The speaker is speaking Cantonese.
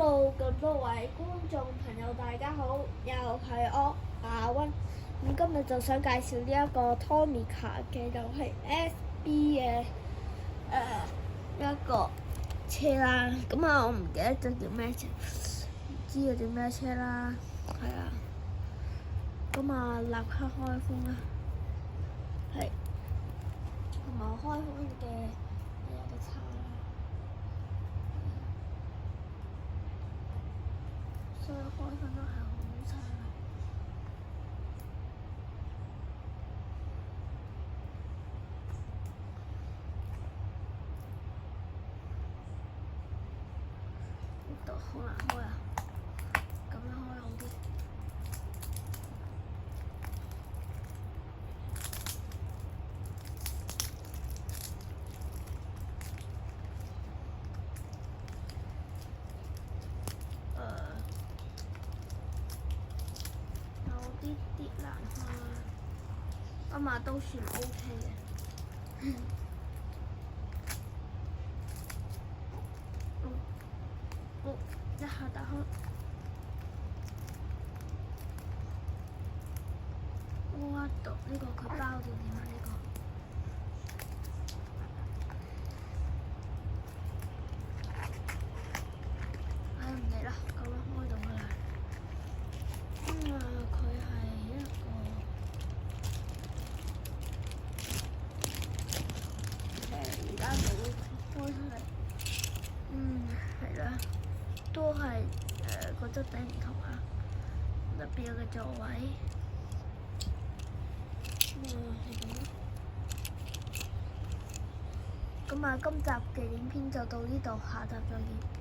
Hello，咁多位觀眾朋友，大家好，又係我阿溫。咁今日就想介紹呢一個 Tomica 嘅遊戲 SB 嘅一個車啦。咁啊，我唔記得咗叫咩車，唔知佢叫咩車啦。係啊。咁啊，立刻開封啦。係。同埋開封嘅有個叉啦。所以開封都係好差啦。呢度好難開啊！咁樣開好啲。有啲難開，咁啊都算 OK 嘅。一下打開。哇！呢個佢包到點啊？呢個唔理啦，咁樣開到㗎啦。佢係一個而家就會開出嚟。係啦，都係個質地唔同啊，特別有個座位。係咁咯。咁啊，今集嘅影片就到呢度，下集再見。